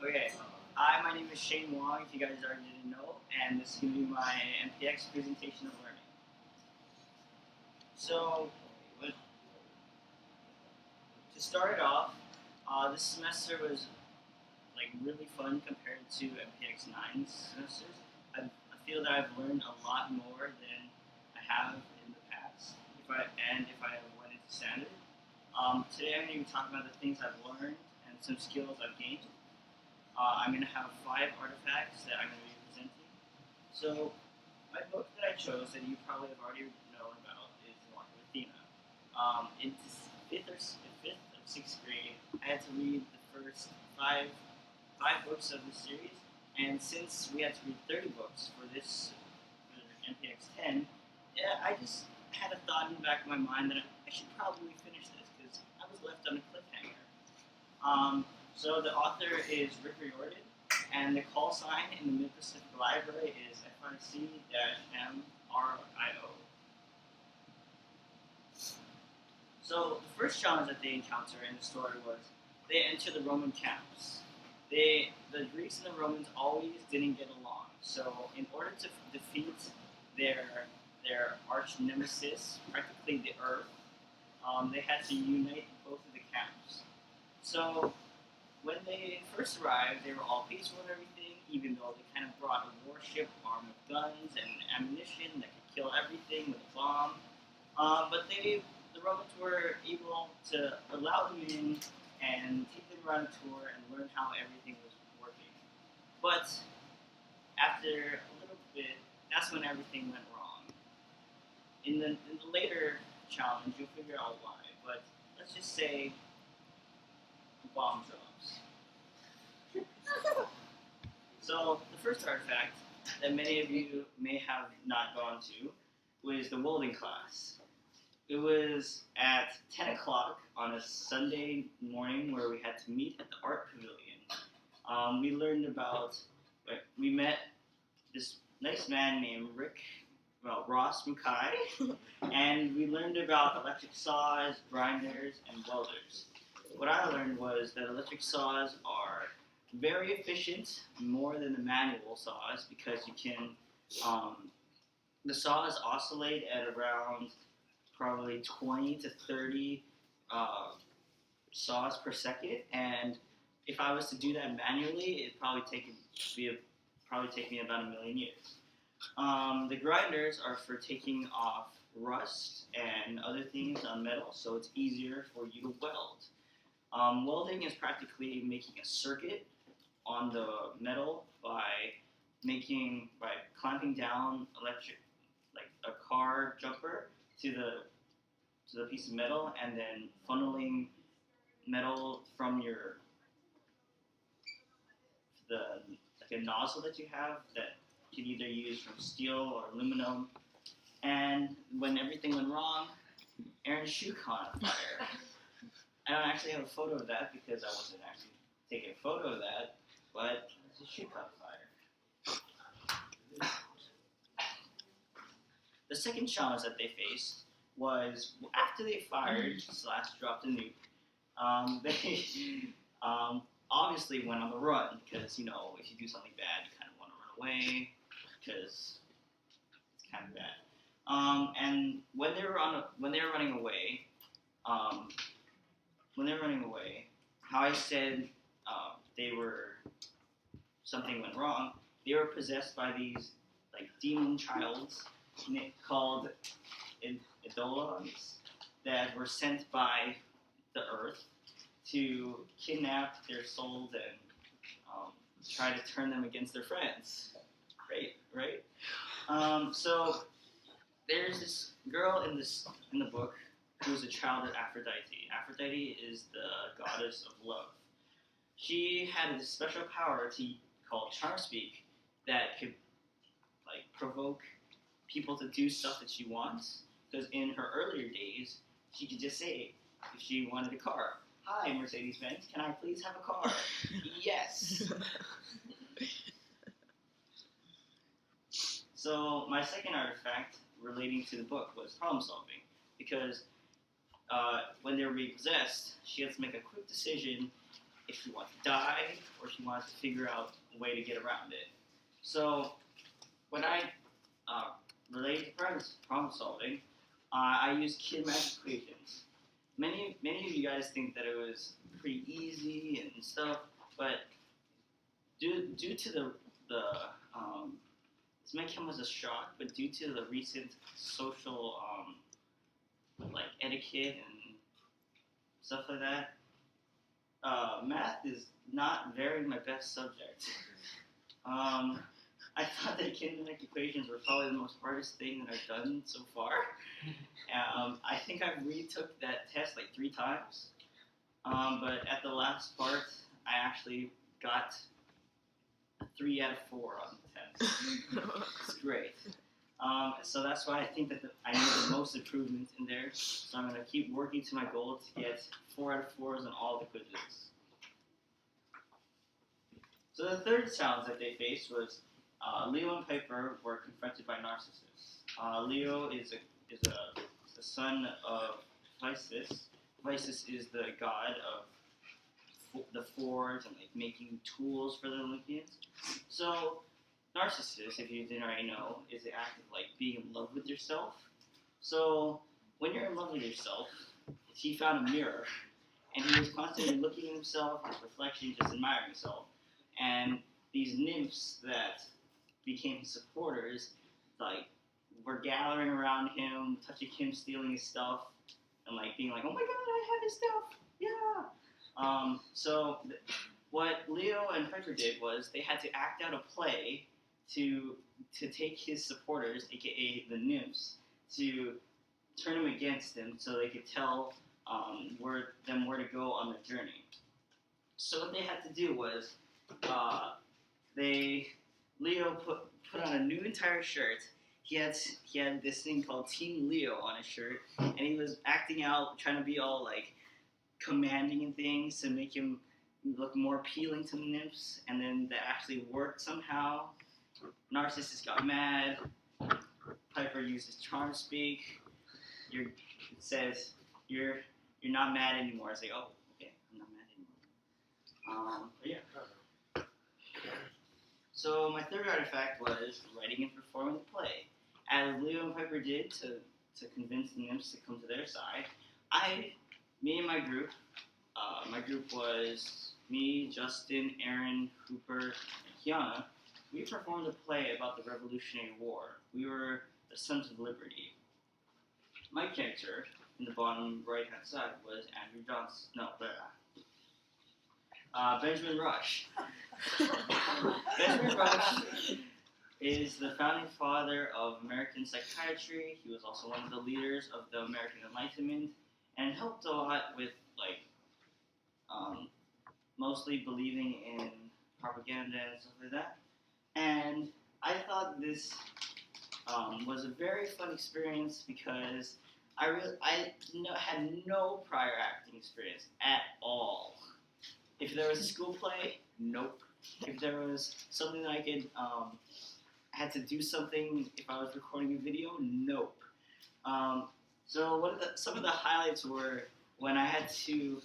Okay. Hi, my name is Shane Wong, if you guys already didn't know, and this is going to be my MPX presentation of learning. So, to start it off, this semester was like really fun compared to MPX 9 semesters. I feel that I've learned a lot more than I have in the past, if I went into standard. Today I'm going to be talking about the things I've learned and some skills I've gained. I'm going to have 5 artifacts that I'm going to be presenting. So, my book that I chose that you probably have already known about is the one with Athena. In fifth of sixth grade, I had to read the first five books of the series, and since we had to read 30 books for this for MPX 10, yeah, I just had a thought in the back of my mind that I should probably finish this because I was left on a cliffhanger. So the author is Rick Riordan, and the call sign in the Mid-Pacific Library is FIC-MRIO. So the first challenge that they encounter in the story was they enter the Roman camps. The Greeks and the Romans always didn't get along. So in order to defeat their arch nemesis, practically the Earth, they had to unite both of the camps. So when they first arrived, they were all peaceful and everything, even though they kind of brought a warship armed with guns and ammunition that could kill everything with a bomb. But the Romans were able to allow them in and take them around a tour and learn how everything was working. But after a little bit, that's when everything went wrong. In the later challenge, you'll figure out why. But let's just say the bomb drops. So the first artifact that many of you may have not gone to was the welding class. It was at 10 o'clock on a Sunday morning where we had to meet at the art pavilion. We met this nice man named Ross Mukai, and we learned about electric saws, grinders, and welders. What I learned was that electric saws are very efficient, more than the manual saws, because the saws oscillate at around probably 20 to 30 saws per second, and if I was to do that manually, it'd probably take me about a million years. The grinders are for taking off rust and other things on metal, so it's easier for you to weld. Welding is practically making a circuit on the metal by clamping down like a car jumper to the piece of metal, and then funneling metal from a nozzle that you have that you can either use from steel or aluminum. And when everything went wrong, Aaron's shoe caught on fire. I don't actually have a photo of that because I wasn't actually taking a photo of that, but his shoe caught on fire. The second challenge that they faced was after they fired / dropped a nuke, they obviously went on the run because, if you do something bad, you kind of want to run away because it's kind of bad. And when they were running away, how I said something went wrong. They were possessed by these demon childs called Eidolons that were sent by the Earth to kidnap their souls and try to turn them against their friends. Great, right? So there's this girl in the book who is a child of Aphrodite. Aphrodite is the goddess of love. She had this special power called Charm Speak that could provoke people to do stuff that she wants. Because in her earlier days, she could just say if she wanted a car, "Hi, Mercedes-Benz, can I please have a car?" Yes. So my second artifact relating to the book was problem solving, because when they were repossessed, she had to make a quick decision if she wanted to die or she wanted to figure out a way to get around it. So when I related to problem solving, I used kinematic equations. Many of you guys think that it was pretty easy and stuff, but due to the this might come as a shock, but due to the recent social like etiquette and stuff like that, math is not very my best subject. I thought that kinematic equations were probably the most hardest thing that I've done so far. I think I retook that test like 3 times, but at the last part, I actually got a 3 out of 4 on the test. It's great. So that's why I think that I need the most improvement in there. So I'm going to keep working to my goal to get 4 out of 4s on all the quizzes. So the third challenge that they faced was Leo and Piper were confronted by Narcissus. Leo is the son of Isis. Isis is the god of the forge and like making tools for the Olympians. So Narcissus, if you didn't already know, is the act of like being in love with yourself. So when you're in love with yourself, he found a mirror and he was constantly looking at himself, his reflection, just admiring himself. And these nymphs that became his supporters, like, were gathering around him, touching him, stealing his stuff, and like being like, "Oh my God, I have his stuff! Yeah!" What Leo and Piper did was they had to act out a play to take his supporters, aka the nymphs, to turn them against him, so they could tell where to go on the journey. So what they had to do was Leo put on a new entire shirt. He had this thing called Team Leo on his shirt, and he was acting out, trying to be all like commanding and things to make him look more appealing to the nymphs. And then that actually worked somehow. Narcissus got mad. Piper used his charm speak. It says you're not mad anymore. It's like, oh, okay, I'm not mad anymore. But yeah. So my third artifact was writing and performing the play. As Leo and Piper did to convince the nymphs to come to their side, me and my group was me, Justin, Aaron, Hooper, and Kiana. We performed a play about the Revolutionary War. We were the Sons of Liberty. My character in the bottom right-hand side was Andrew Johnson. No, Benjamin Rush. Benjamin Rush is the founding father of American psychiatry. He was also one of the leaders of the American Enlightenment and helped a lot with mostly believing in propaganda and stuff like that. And I thought this was a very fun experience because I had no prior acting experience at all. If there was a school play, nope. If there was something that I had to do something if I was recording a video, nope. So some of the highlights were when I had to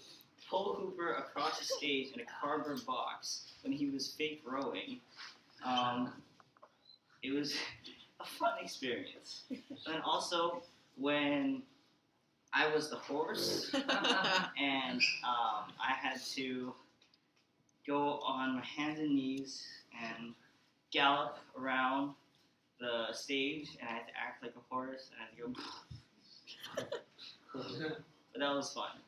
pull Hooper across the stage in a cardboard box when he was fake rowing. It was a fun experience. And also when I was the horse and I had to go on my hands and knees and gallop around the stage, and I had to act like a horse, and I had to go. But that was fun.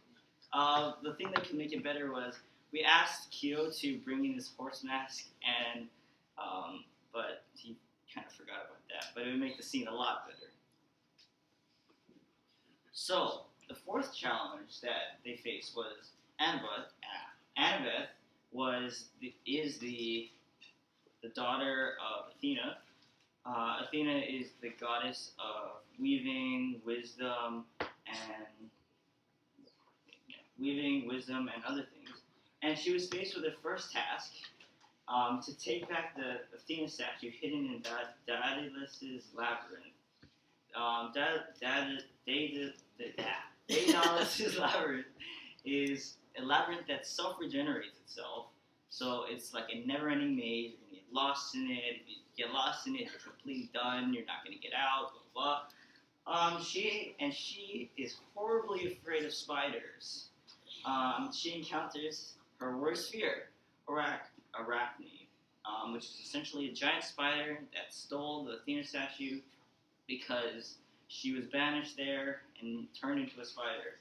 The thing that could make it better was we asked Kyo to bring in his horse mask, and but he kind of forgot about that. But it would make the scene a lot better. So the fourth challenge that they faced was Annabeth. Annabeth is the daughter of Athena. Athena is the goddess of weaving, wisdom, and other things. And she was faced with her first task to take back the Athena statue hidden in Daedalus' labyrinth. Daedalus' labyrinth is a labyrinth that self-regenerates itself. So it's like a never-ending maze. You're gonna get lost in it. If you get lost in it, you're completely done. You're not gonna get out. Blah blah. She is horribly afraid of spiders. She encounters her worst fear, arachne, which is essentially a giant spider that stole the Athena statue because she was banished there and turned into a spider.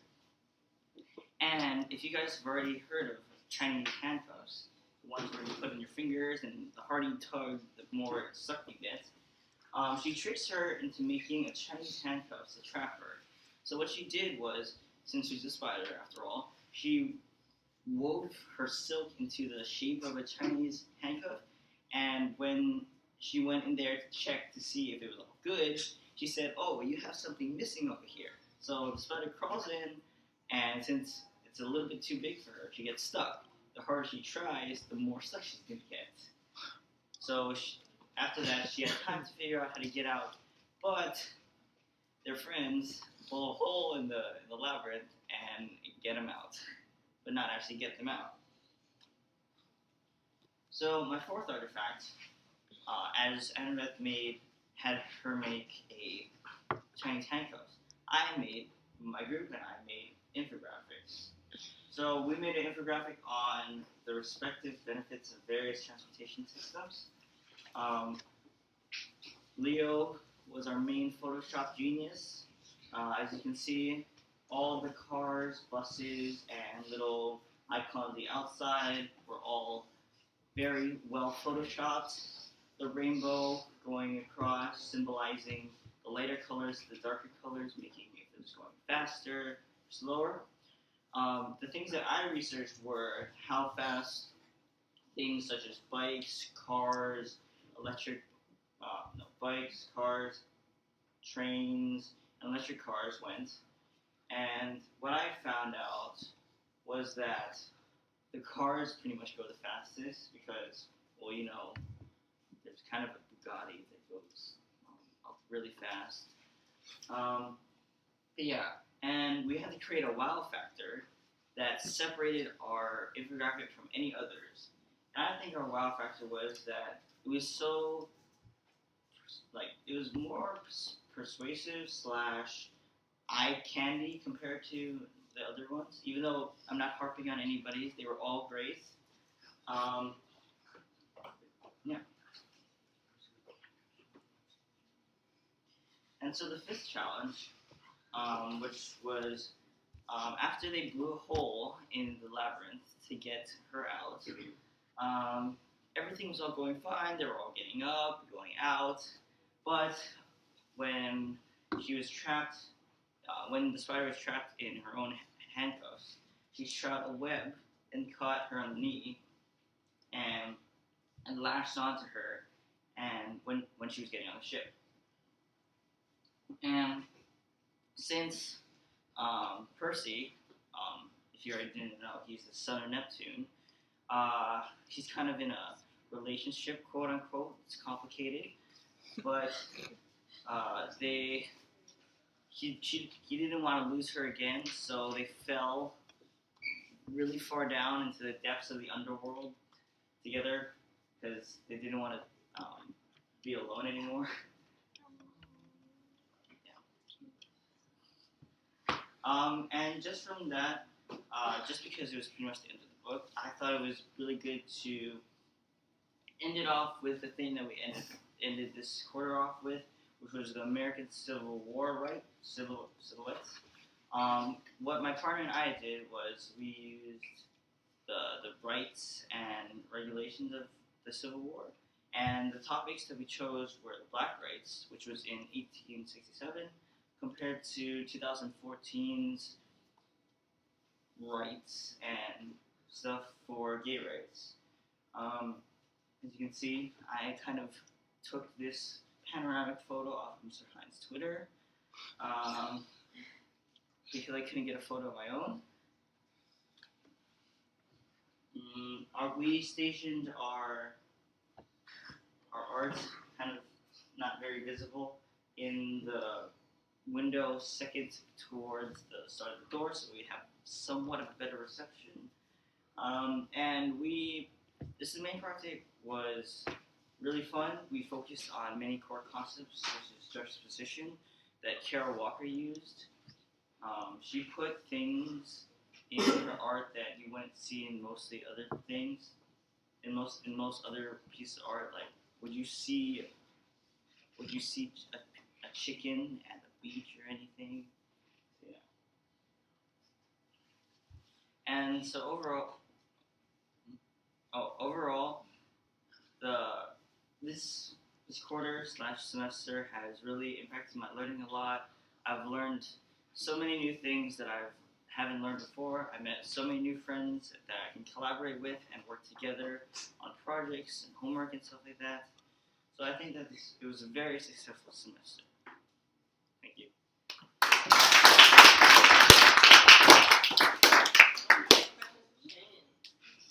And if you guys have already heard of Chinese handcuffs, the ones where you put in your fingers and the harder you tug, the more suck you get, she tricks her into making a Chinese handcuffs to trap her. So what she did was, since she's a spider after all, she wove her silk into the shape of a Chinese handcuff, and when she went in there to check to see if it was all good, she said, "Oh, you have something missing over here." So the spider crawls in, and since it's a little bit too big for her, she gets stuck. The harder she tries, the more stuck she's going to get. So after that, she has time to figure out how to get out, but their friends blow a hole in the labyrinth and get them out, but not actually get them out. So my fourth artifact, as Annabeth had her make a Chinese handcuffs, my group and I made infographics. So we made an infographic on the respective benefits of various transportation systems. Leo was our main Photoshop genius. As you can see, all the cars, buses, and little icons on the outside were all very well photoshopped. The rainbow going across, symbolizing the lighter colors, the darker colors, making if it was going faster, or slower. The things that I researched were how fast things such as bikes, cars, bikes, cars, trains, and electric cars went. And what I found out was that the cars pretty much go the fastest because, well, there's kind of a Bugatti that goes up really fast. Yeah, and we had to create a wow factor that separated our infographic from any others. And I think our wow factor was that it was so, it was more persuasive / eye candy compared to the other ones. Even though I'm not harping on anybody's, they were all great. Yeah. And so the fifth challenge, which was after they blew a hole in the labyrinth to get her out, everything was all going fine. They were all getting up, going out. But when she was trapped, when the spider was trapped in her own handcuffs, she shot a web and caught her on the knee and lashed onto her and when she was getting on the ship. And since Percy, if you already didn't know, he's the son of Neptune, he's kind of in a relationship, quote unquote. It's complicated, but he didn't want to lose her again, so they fell really far down into the depths of the underworld together because they didn't want to be alone anymore. And just from that, just because it was pretty much the end of the book, I thought it was really good to end it off with the thing that we ended this quarter off with, which was the American Civil War silhouettes. What my partner and I did was we used the rights and regulations of the Civil War, and the topics that we chose were the Black Rights, which was in 1867, compared to 2014's rights and stuff for gay rights. As you can see, I kind of took this panoramic photo off Mr. Hines' Twitter because I couldn't get a photo of my own. We stationed our art kind of not very visible in the window second towards the start of the door, so we have somewhat of a better reception. And this main project was really fun. We focused on many core concepts such as juxtaposition that Carol Walker used. She put things in her art that you wouldn't see in mostly other things. In most other pieces of art, like would you see a chicken at the beach or anything? Yeah. And so overall, the this quarter/semester has really impacted my learning a lot. I've learned so many new things that I haven't learned before. I met so many new friends that I can collaborate with and work together on projects and homework and stuff like that. So I think that it was a very successful semester. Thank you.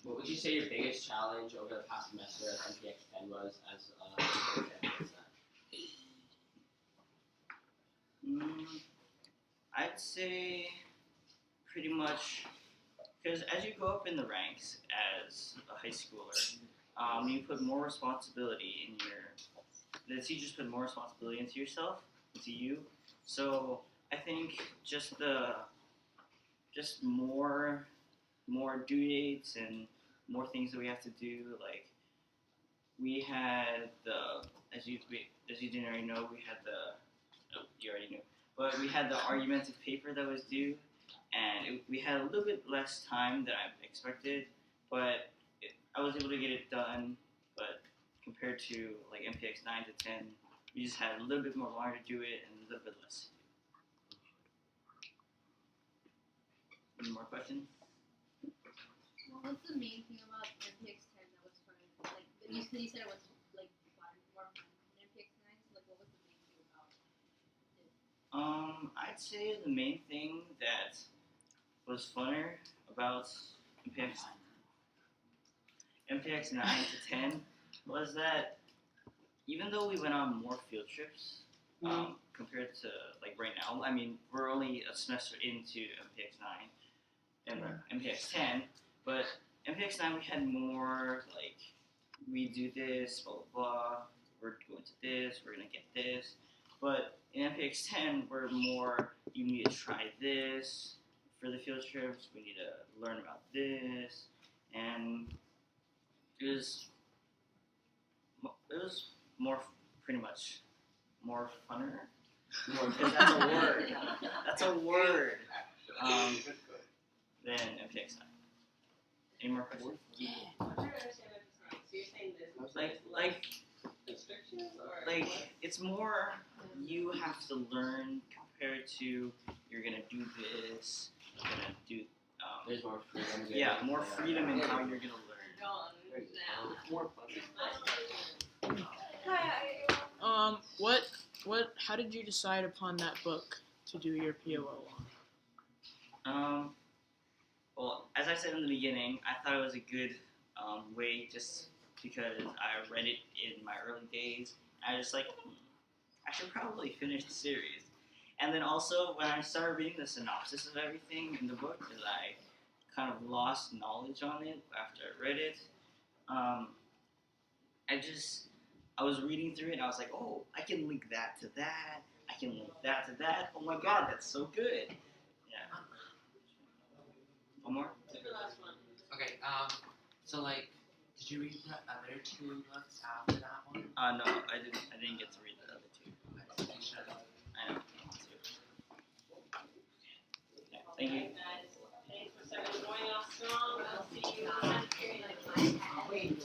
What would you say your biggest challenge over the past semester at MPX10 was as a I'd say pretty much because as you go up in the ranks as a high schooler, you put more responsibility in the teachers put more responsibility into yourself, into you. So I think just more due dates and more things that we have to do. Like we had as you didn't already know, we had you already knew, but we had the argumentative paper that was due, and we had a little bit less time than I expected, but I was able to get it done. But compared to like MPX 9 to 10, we just had a little bit more longer to do it and a little bit less. Any more questions? What's the main thing about MPX 10 that was fun? Like you said it was like fun, more fun than MPX 9. So like what was the main thing about it? I'd say the main thing that was funner about MPX 9 to 10 was that even though we went on more field trips compared to like right now, I mean we're only a semester into MPX 9 and MPX 10, but MPX 9 we had more like we do this, blah blah blah, we're going to this, we're gonna get this. But in MPX 10 we're more you need to try this for the field trips, we need to learn about this, and it was more pretty much more funner. Because that's a word. That's a word. Than MPX 9. Any more questions? Yeah. I'm trying to understand what you're saying. So you're saying this Like restrictions or like it's more you have to learn compared to you're gonna do this, you're gonna do There's more freedom. yeah, more freedom in how you're gonna learn. More How did you decide upon that book to do your POL on? Well, as I said in the beginning, I thought it was a good way just because I read it in my early days. I was just like, I should probably finish the series. And then also, when I started reading the synopsis of everything in the book, because I kind of lost knowledge on it after I read it, I was reading through it and I was like, oh, I can link that to that. I can link that to that. Oh my god, that's so good. Yeah. One more? super last one? Okay, so like, did you read the other two books after that one? No, I didn't get to read the other two. You should have. I know. Yeah, thank you. Guys, thanks for starting going off strong. I'll see you next period.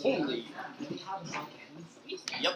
Holy. Yep.